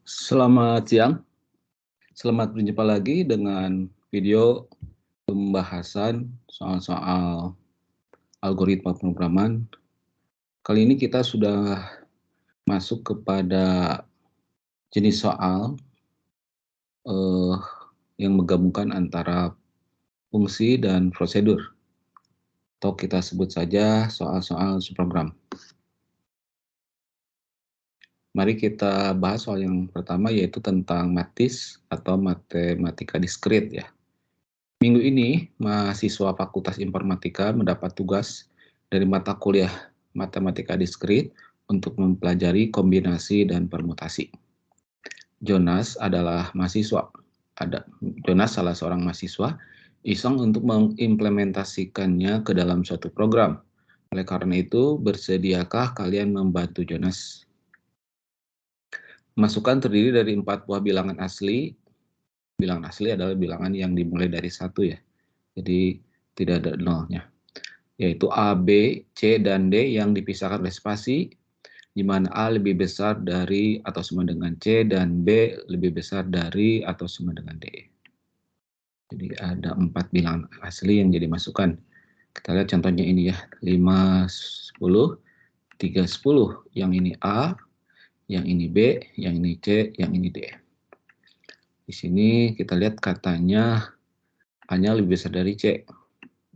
Selamat siang, selamat berjumpa lagi dengan video pembahasan soal-soal algoritma pemrograman. Kali ini kita sudah masuk kepada jenis soal eh, yang menggabungkan antara fungsi dan prosedur, atau kita sebut saja soal-soal subprogram. Mari kita bahas soal yang pertama, yaitu tentang MATIS atau matematika diskrit ya. Minggu ini, mahasiswa Fakultas Informatika mendapat tugas dari mata kuliah Matematika Diskrit untuk mempelajari kombinasi dan permutasi. Jonas adalah mahasiswa. Jonas salah seorang mahasiswa iseng untuk mengimplementasikannya ke dalam suatu program. Oleh karena itu, bersediakah kalian membantu Jonas? Masukan terdiri dari 4 buah bilangan asli. Bilangan asli adalah bilangan yang dimulai dari 1 ya. Jadi tidak ada nolnya, yaitu A, B, C, dan D yang dipisahkan oleh spasi, di mana A lebih besar dari atau sama dengan C, dan B lebih besar dari atau sama dengan D. Jadi ada 4 bilangan asli yang jadi masukan. Kita lihat contohnya ini ya, 5, 10, 3, 10. Yang ini A, yang ini B, yang ini C, yang ini D. Di sini kita lihat katanya A-nya lebih besar dari C.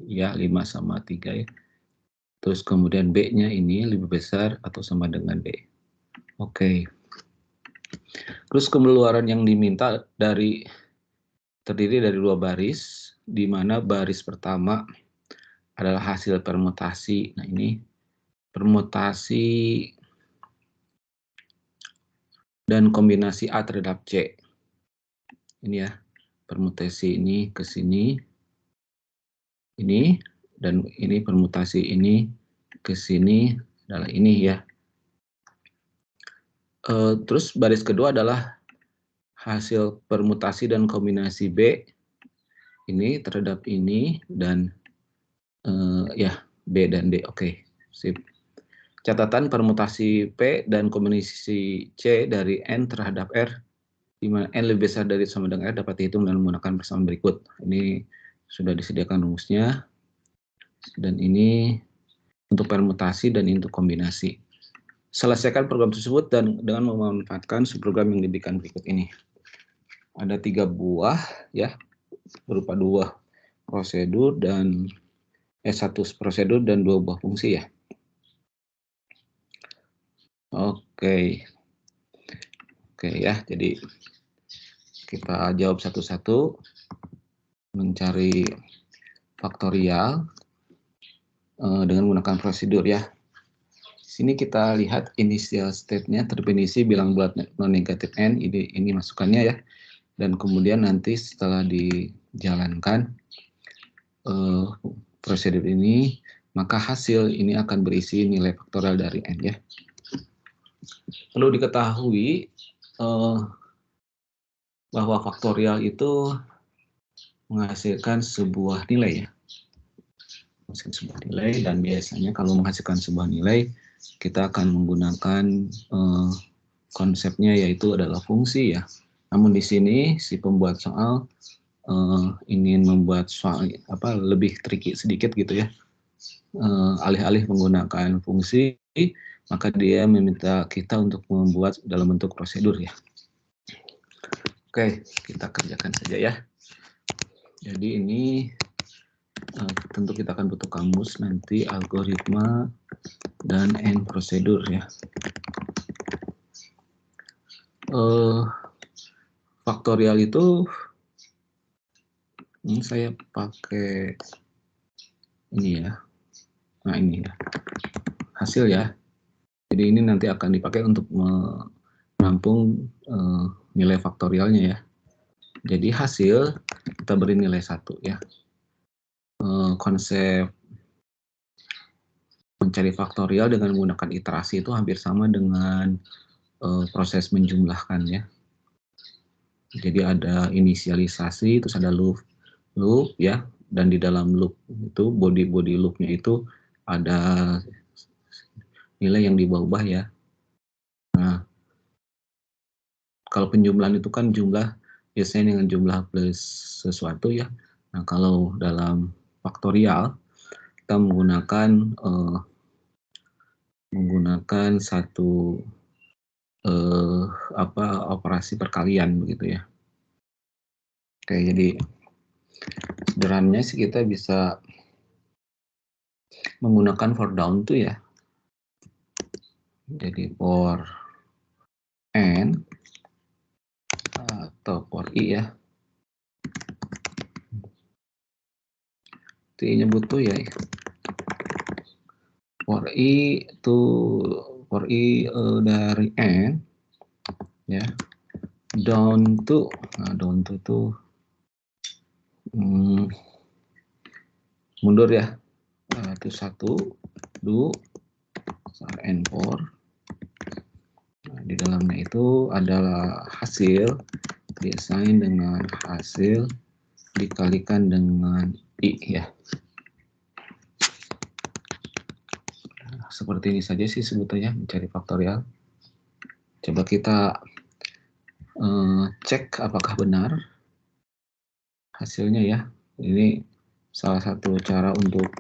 Ya, 5 sama 3 ya. Terus kemudian B-nya ini lebih besar atau sama dengan D. Oke. Terus keluaran yang diminta terdiri dari 2 baris, di mana baris pertama adalah hasil permutasi. Nah, ini permutasi dan kombinasi A terhadap C. Ini ya, permutasi ini ke sini, ini, dan ini permutasi ini ke sini adalah ini ya. Terus baris kedua adalah hasil permutasi dan kombinasi B ini terhadap ini, dan ya B dan D. Oke, sip. Catatan permutasi P dan kombinasi C dari N terhadap R, di mana N lebih besar dari sama dengan R, dapat dihitung dengan menggunakan persamaan berikut. Ini sudah disediakan rumusnya, dan ini untuk permutasi dan untuk kombinasi. Selesaikan program tersebut dan dengan memanfaatkan subprogram yang diberikan berikut ini. Ada 3 buah ya, berupa 2 prosedur dan 1 prosedur dan 2 buah fungsi ya. Oke ya, jadi kita jawab satu-satu, mencari faktorial dengan menggunakan prosedur ya. Di sini kita lihat initial state-nya terdefinisi bilang bulat non negatif n, ini masukannya ya. Dan kemudian nanti setelah dijalankan prosedur ini, maka hasil ini akan berisi nilai faktorial dari n ya. Perlu diketahui bahwa faktorial itu menghasilkan sebuah nilai ya. Menghasilkan sebuah nilai, dan biasanya kalau menghasilkan sebuah nilai, kita akan menggunakan konsepnya, yaitu adalah fungsi ya. Namun di sini si pembuat soal ingin membuat soal lebih tricky sedikit gitu ya. Alih-alih menggunakan fungsi, maka dia meminta kita untuk membuat dalam bentuk prosedur ya. Oke, kita kerjakan saja ya. Jadi ini tentu kita akan butuh kamus nanti, algoritma dan n prosedur ya. Faktorial itu ini saya pakai ini ya. Nah, ini ya hasil ya. Jadi ini nanti akan dipakai untuk menampung nilai faktorialnya ya. Jadi hasil kita beri nilai 1 ya. Konsep mencari faktorial dengan menggunakan iterasi itu hampir sama dengan proses menjumlahkan ya. Jadi ada inisialisasi, terus ada loop ya, dan di dalam loop itu body loopnya itu ada nilai yang diubah-ubah ya. Nah, Kalau penjumlahan itu kan jumlah biasanya dengan jumlah plus sesuatu ya. Nah, kalau dalam faktorial kita menggunakan satu operasi perkalian begitu ya. Oke, jadi sederhananya sih kita bisa menggunakan for down tuh ya. Jadi for n atau for i ya. Itu nyebut tuh ya. For i dari n ya. Down to tuh mundur ya. Itu 1 do n4. Nah, di dalamnya itu adalah hasil diassign dengan hasil dikalikan dengan i ya. Nah, seperti ini saja sih sebetulnya mencari faktorial. Coba kita cek apakah benar hasilnya ya. Ini salah satu cara untuk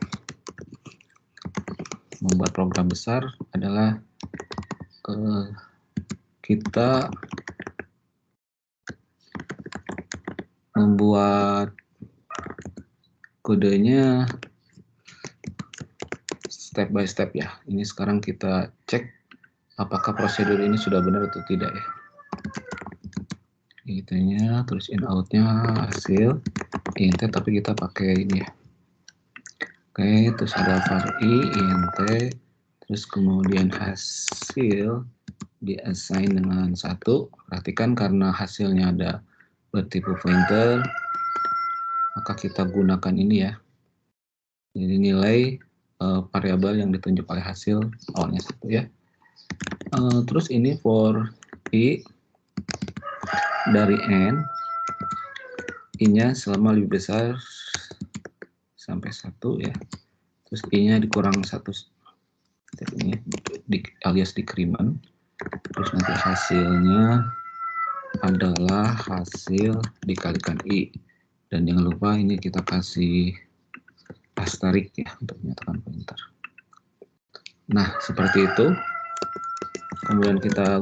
membuat program besar adalah kita membuat kodenya step by step ya. Ini sekarang kita cek apakah prosedur ini sudah benar atau tidak ya. Itunya terus in outnya hasil int, tapi kita pakai ini ya. Oke, terus ada var i int, terus kemudian hasil diassign dengan 1. Perhatikan karena hasilnya ada bertipe pointer, maka kita gunakan ini ya. Jadi nilai variabel yang ditunjuk oleh hasil awalnya 1 ya. Terus ini for i dari n, i-nya selama lebih besar sampai 1 ya. Terus i-nya dikurang 1 ini alias decrement. Terus nanti hasilnya adalah hasil dikalikan i. Dan jangan lupa ini kita kasih asterisk ya untuk menyatakan pointer. Nah, seperti itu. Kemudian kita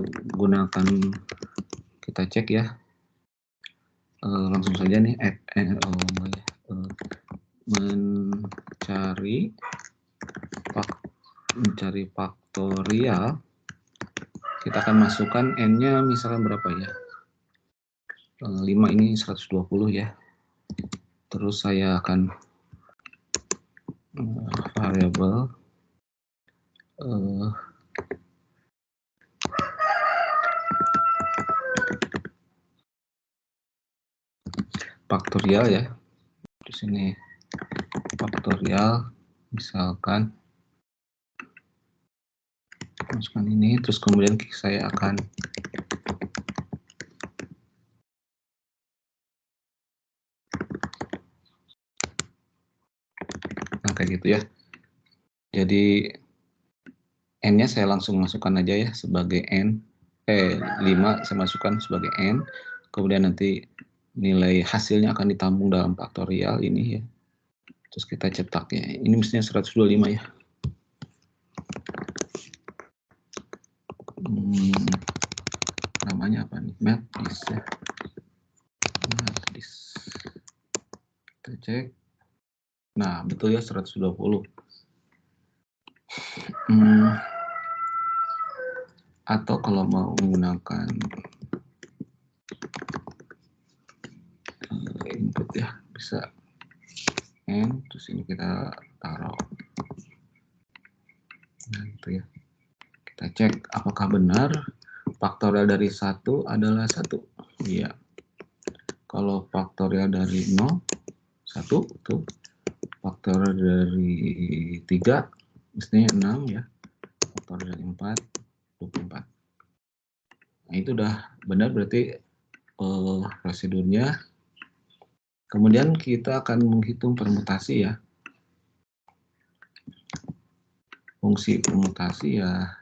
cek ya. Langsung saja nih mencari faktorial. Kita akan masukkan n-nya misalkan berapa ya? 5 ini 120 ya. Terus saya akan variabel faktorial ya. Di sini faktorial misalkan masukkan ini, terus kemudian saya akan kayak gitu ya. Jadi n-nya saya langsung masukkan aja ya sebagai n, 5 saya masukkan sebagai n, kemudian nanti nilai hasilnya akan ditambung dalam faktorial ini ya. Terus kita cetak ya. Ini mestinya 125 ya. Namanya apa nih? Matris ya. Matris. Kita cek. Nah, betul ya 120. Atau kalau mau menggunakan input ya, bisa n, terus ini kita taruh. Nah, itu ya. Kita cek apakah benar faktorial dari 1 adalah 1. Iya. Kalau faktorial dari 0, 1 itu. Faktorial dari 3 mestinya 6 ya. Faktorial dari 4, 24. Nah, itu udah benar berarti prosedurnya. Kemudian kita akan menghitung permutasi ya. Fungsi permutasi ya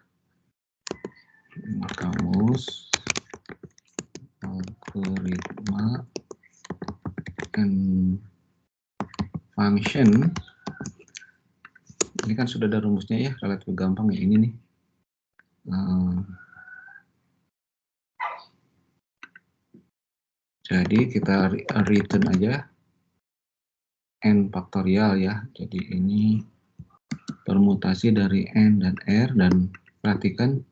kamus algoritma and function. Ini kan sudah ada rumusnya ya, relatif gampang ya ini nih. Jadi kita return aja n faktorial ya. Jadi ini permutasi dari n dan r, dan perhatikan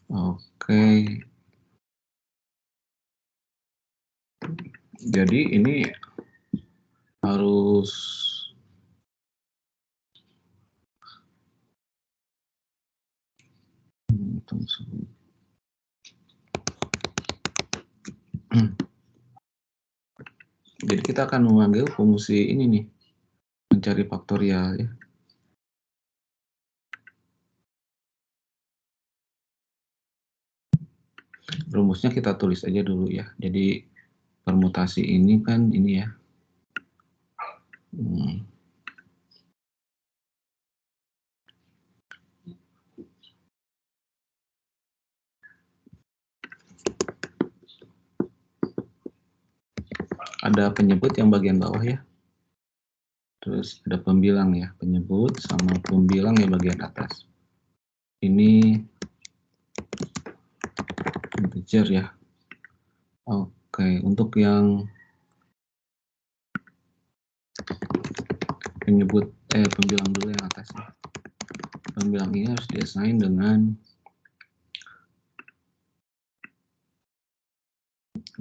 oke. Jadi ini harus jadi kita akan memanggil fungsi ini nih, mencari faktorial ya. Rumusnya kita tulis aja dulu ya. Jadi permutasi ini kan ini ya. Ada penyebut yang bagian bawah ya. Terus ada pembilang ya, penyebut sama pembilang yang bagian atas. Ini integer ya. Oke, untuk yang penyebut pembilang dulu yang atasnya. Pembilang ini harus diassign dengan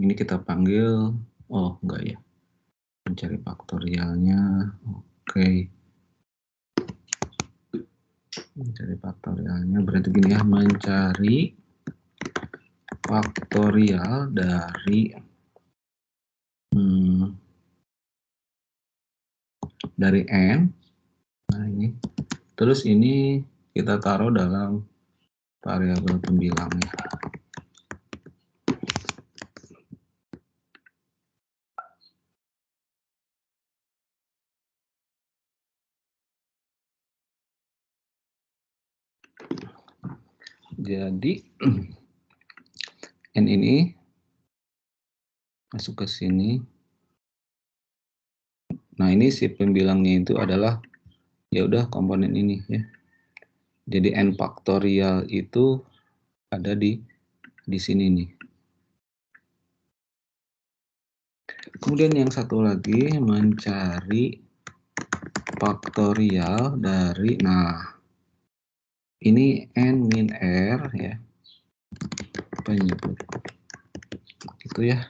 ini, kita panggil, oh enggak ya, mencari faktorialnya. Oke, mencari faktorialnya berarti gini ya, mencari faktorial dari n. Nah ini, terus ini kita taruh dalam variabel pembilangnya. Jadi n ini masuk ke sini. Nah ini si pembilangnya itu adalah ya udah komponen ini ya. Jadi n faktorial itu ada di sini nih. Kemudian yang satu lagi mencari faktorial dari, nah ini n min r ya, penyebut itu ya.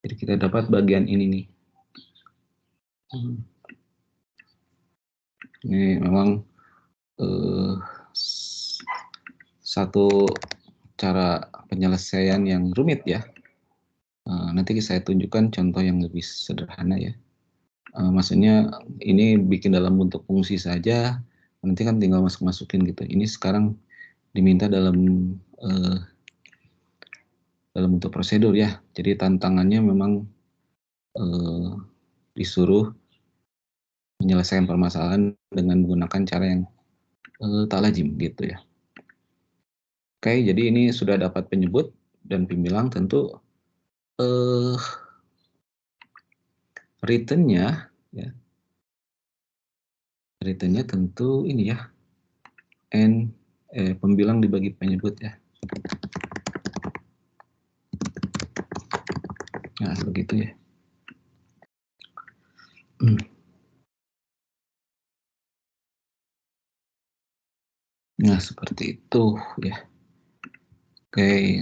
Jadi kita dapat bagian ini nih. Ini memang satu cara penyelesaian yang rumit ya. Nanti saya tunjukkan contoh yang lebih sederhana ya. Maksudnya ini bikin dalam bentuk fungsi saja, nanti kan tinggal masukin gitu. Ini sekarang diminta dalam bentuk prosedur ya. Jadi tantangannya memang disuruh menyelesaikan permasalahan dengan menggunakan cara yang tak lazim gitu ya. Oke, jadi ini sudah dapat penyebut dan pembilang, tentu return-nya ya. Return-nya tentu ini ya, n pembilang dibagi penyebut ya. Nah, begitu ya. Nah, seperti itu ya. Oke.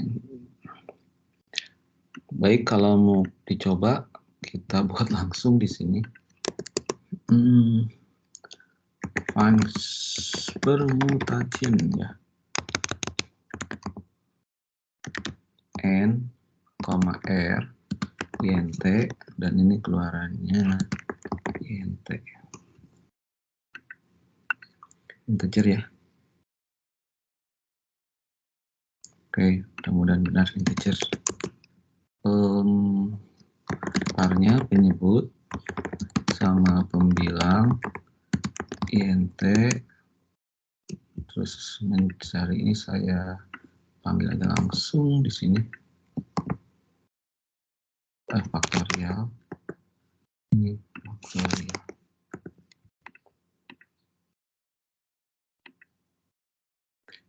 Baik, kalau mau dicoba kita buat langsung di sini. Permutation ya. N, R, int, dan ini keluarannya int. Integer ya. Oke, mudah-mudahan benar integer. Parnya penyebut sama pembilang int, terus mencari ini saya panggil aja langsung di sini faktorial, ini faktorial.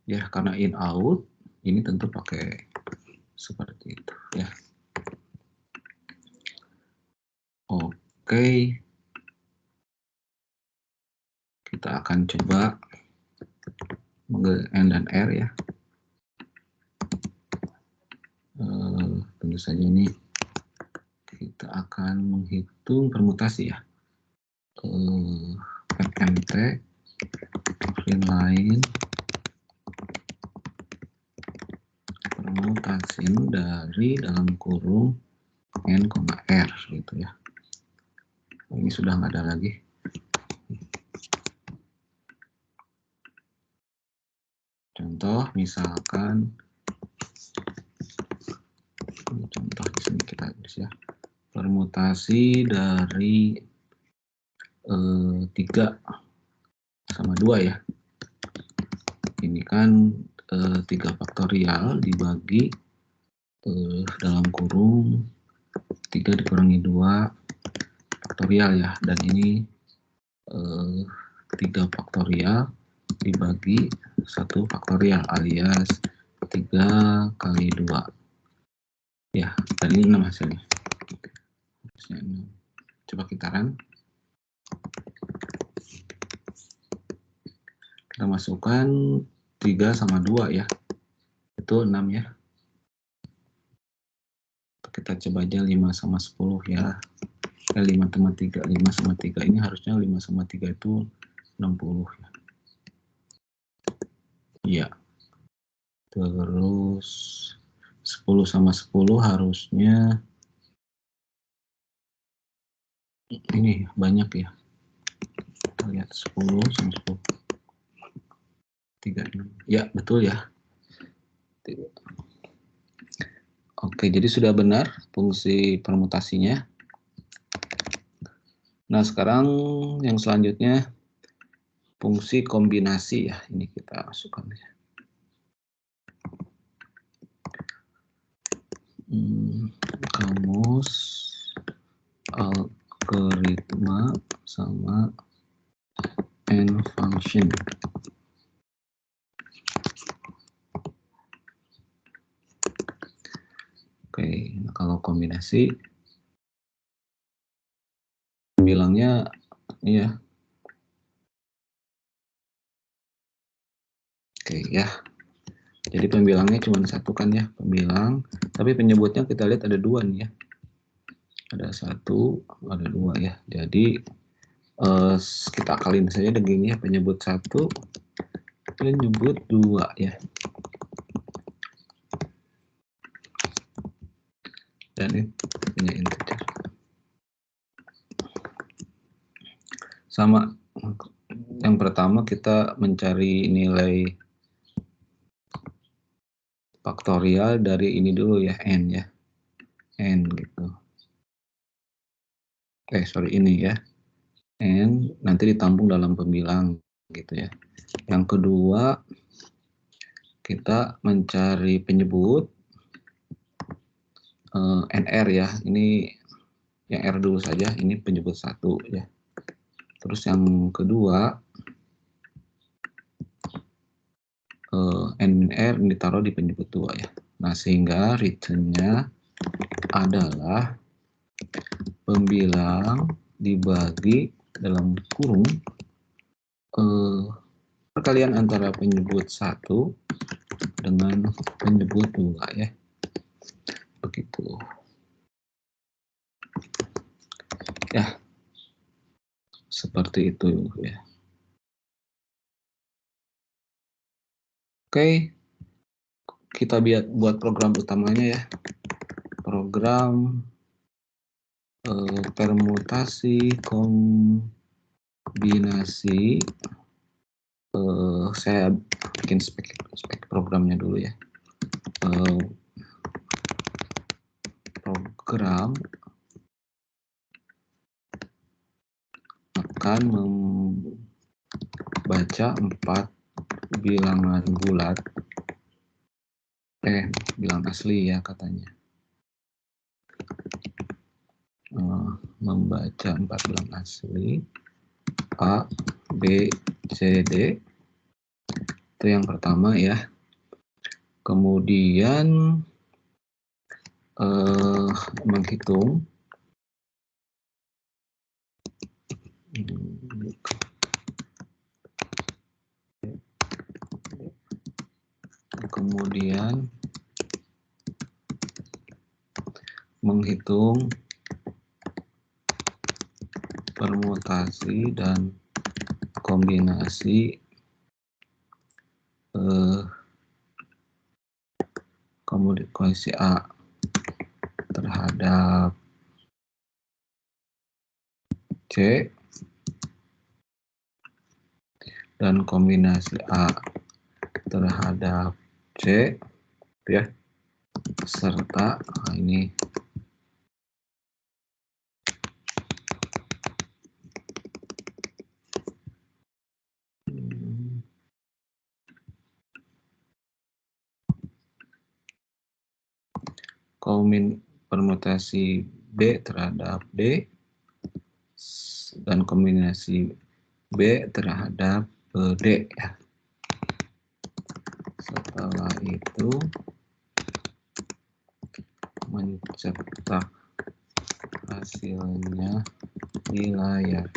Ya, karena in out ini tentu pakai seperti itu ya. Oke, kita akan coba mengambil n dan r ya. Tentu saja ini kita akan menghitung permutasi ya. fmt line permutasi dari dalam kurung n, r gitu ya. Ini sudah nggak ada lagi. Contoh misalkan contoh di sini kita tulis ya, permutasi dari 3 sama 2 ya. Ini kan 3 faktorial dibagi dalam kurung 3 dikurangi 2 faktorial ya, dan ini 3 faktorial dibagi 1 faktorial alias 3 kali 2 ya, dan ini 6 hasilnya. Coba kita run. Kita masukkan 3 sama 2 ya, itu 6 ya. Kita coba aja 5 sama 10 ya. 5 sama 3, 5 sama 3 ini harusnya 5 sama 3 itu 60 ya. Iya. Terus 10 sama 10 harusnya ini banyak ya. Kita lihat 10 sama 10. 36. Ya, betul ya. Oke, jadi sudah benar fungsi permutasinya. Nah, sekarang yang selanjutnya fungsi kombinasi ya. Ini kita masukkan ya. Kamus algoritma sama n function. Oke, nah kalau kombinasi bilangnya ya. Oke ya. Jadi pembilangnya cuma satu kan ya, pembilang. Tapi penyebutnya kita lihat ada 2 nih ya. Ada 1, ada 2 ya. Jadi kita akalin saja dengan ini ya, penyebut 1, penyebut 2 ya. Dan ini punya integer. Sama yang pertama kita mencari nilai faktorial dari ini dulu ya, n ya. N gitu. Ini ya. N nanti ditampung dalam pembilang gitu ya. Yang kedua kita mencari penyebut nr ya. Ini yang r dulu saja, ini penyebut 1 ya. Terus yang kedua nr ditaruh di penyebut 2 ya. Nah, sehingga return-nya adalah pembilang dibagi dalam kurung perkalian antara penyebut 1 dengan penyebut 2 ya. Begitu. Ya. Seperti itu ya. Oke. Kita buat program utamanya ya. Program permutasi kombinasi. Saya bikin spek programnya dulu ya. program akan membaca 4 bilangan bulat, bilangan asli ya katanya. Membaca 4 bilangan asli A, B, C, D. Itu yang pertama ya. Kemudian menghitung permutasi dan kombinasi kombinasi A terhadap C dan kombinasi A terhadap C ya, serta ini permutasi B terhadap D dan kombinasi B terhadap D ya. Setelah itu mencetak hasilnya di layar.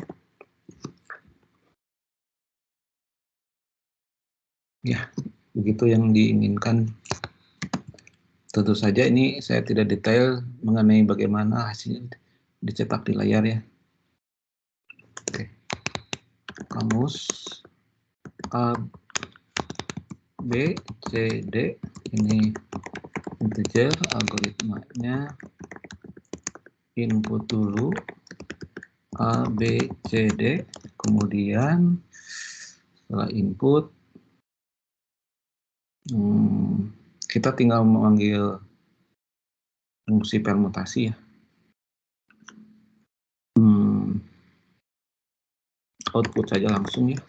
Ya, begitu yang diinginkan. Tentu saja ini saya tidak detail mengenai bagaimana hasil dicetak di layar ya. Oke. Kamus A, B, C, D. Ini integer, algoritmanya input dulu A, B, C, D. Kemudian setelah input kita tinggal memanggil fungsi permutasi ya. Output saja langsung ya.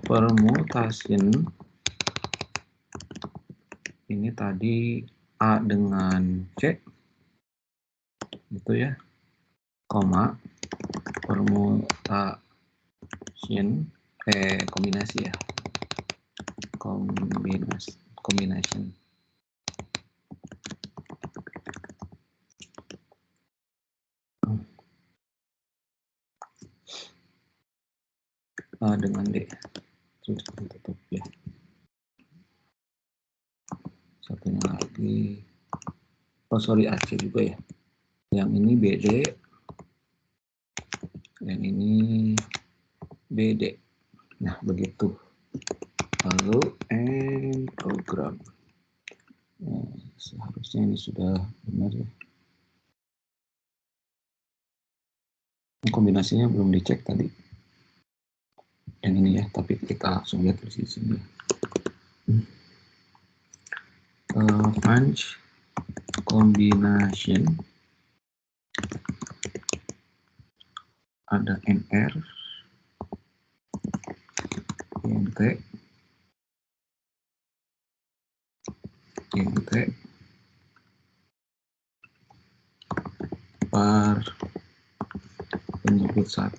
Permutation ini tadi A dengan C gitu ya, koma permutation kombinasi ya, combination A dengan D. Terus tutup ya. Satunya lagi, AC juga ya. Yang ini BD, yang ini BD. Nah begitu. Lalu end program. Nah, seharusnya ini sudah benar ya. Kombinasinya belum dicek tadi. Yang ini ya, tapi kita langsung lihat di sini. Punch combination ada NR, INT, par penyebut 1,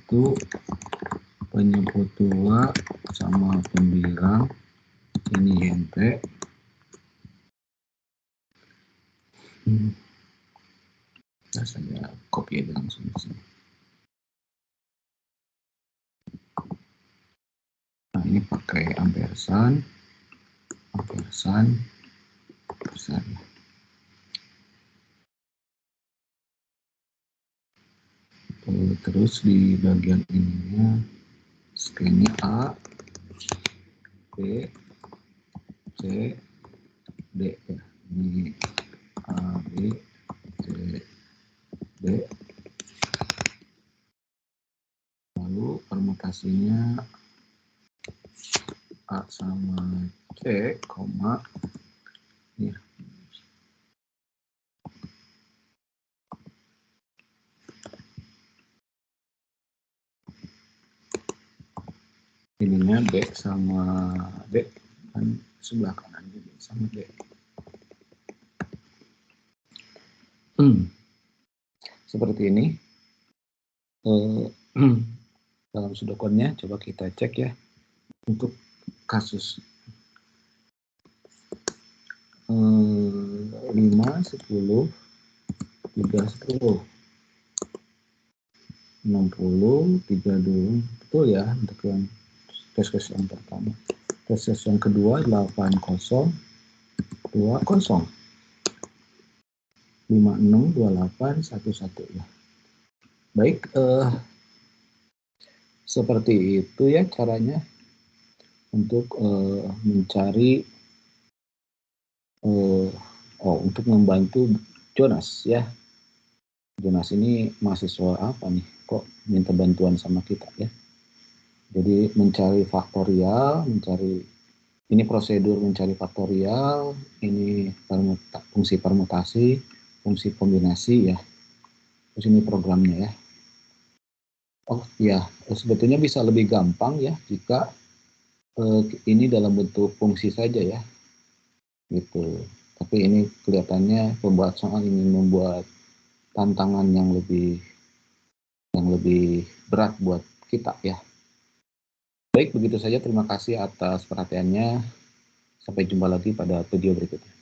penyebut 2 sama pembilang, ini INT. Kita saja copy aja langsung di sini. Nah ini pakai ampersand. Terus di bagian ininya scan-nya A, B, C, D ya. Ini A, B, C, D. Lalu permutasinya sama C, koma. Ya. Ininya B sama D, dan sebelah kanan juga sama D. Seperti ini. Dalam sudokunnya coba kita cek ya untuk kasus 5, 10, 3, 10, 60, 32, betul ya untuk yang tes yang pertama. Tes yang kedua 80, 20, 50, 26, 28, 11 ya. Baik, seperti itu ya caranya untuk mencari untuk membantu Jonas ya. Jonas ini mahasiswa apa nih? Kok minta bantuan sama kita ya? Jadi mencari faktorial, ini prosedur mencari faktorial, ini fungsi permutasi, fungsi kombinasi ya. Terus ini programnya ya. Oh ya, sebetulnya bisa lebih gampang ya jika ini dalam bentuk fungsi saja ya. Gitu. Tapi ini kelihatannya pembuat soal ingin membuat tantangan yang lebih berat buat kita ya. Baik, begitu saja. Terima kasih atas perhatiannya. Sampai jumpa lagi pada video berikutnya.